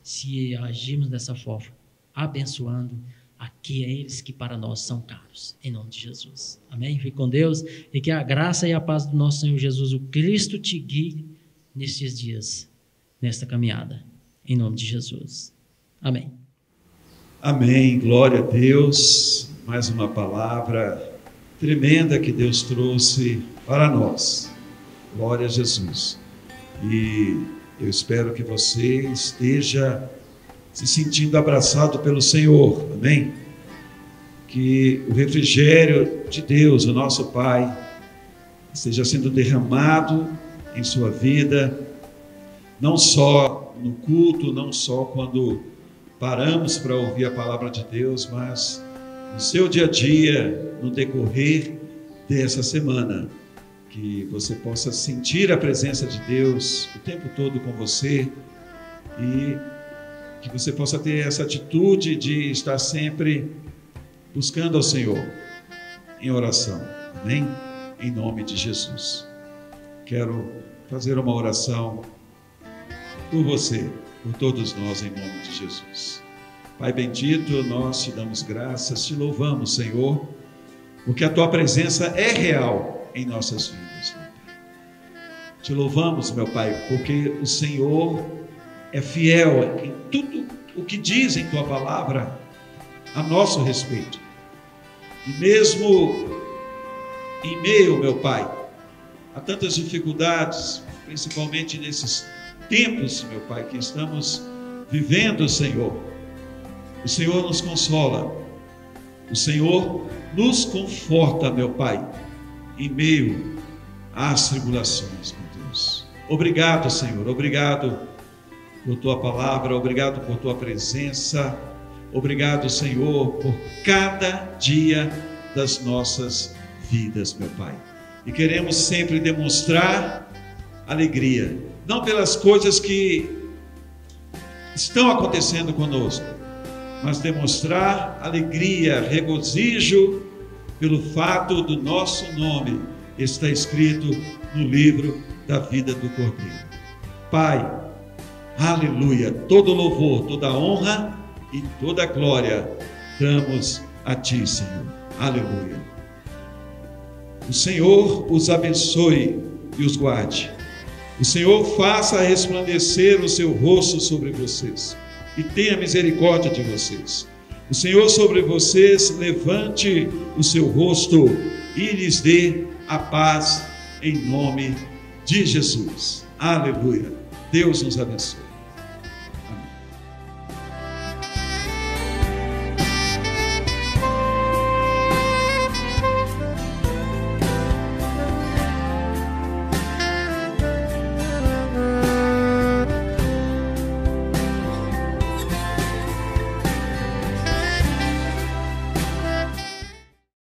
se agirmos dessa forma, abençoando aqueles que para nós são caros, em nome de Jesus. Amém? Fique com Deus, e que a graça e a paz do nosso Senhor Jesus, o Cristo, te guie nestes dias, nesta caminhada, em nome de Jesus. Amém. Amém, glória a Deus. Mais uma palavra tremenda que Deus trouxe para nós. Glória a Jesus. E eu espero que você esteja se sentindo abraçado pelo Senhor, amém? Que o refrigério de Deus, o nosso Pai, esteja sendo derramado em sua vida, não só no culto, não só quando paramos para ouvir a palavra de Deus, mas no seu dia a dia, no decorrer dessa semana, que você possa sentir a presença de Deus o tempo todo com você e que você possa ter essa atitude de estar sempre buscando ao Senhor em oração, amém? Em nome de Jesus. Quero fazer uma oração por você, por todos nós, em nome de Jesus. Pai bendito, nós te damos graças, te louvamos, Senhor, porque a tua presença é real em nossas vidas. Te louvamos, meu Pai, porque o Senhor é fiel em tudo o que diz em tua palavra a nosso respeito. E mesmo em meio, meu Pai, a tantas dificuldades, principalmente nesses tempos, meu Pai, que estamos vivendo, Senhor, o Senhor nos consola, o Senhor nos conforta, meu Pai, em meio às tribulações, meu Deus. Obrigado, Senhor, obrigado por tua palavra, obrigado por tua presença, obrigado, Senhor, por cada dia das nossas vidas, meu Pai. E queremos sempre demonstrar alegria, não pelas coisas que estão acontecendo conosco, mas demonstrar alegria, regozijo pelo fato do nosso nome estar escrito no livro da vida do Cordeiro. Pai, aleluia, todo louvor, toda honra e toda glória damos a Ti, Senhor. Aleluia. O Senhor os abençoe e os guarde. O Senhor faça resplandecer o seu rosto sobre vocês e tenha misericórdia de vocês. O Senhor sobre vocês levante o seu rosto e lhes dê a paz em nome de Jesus. Aleluia. Deus nos abençoe.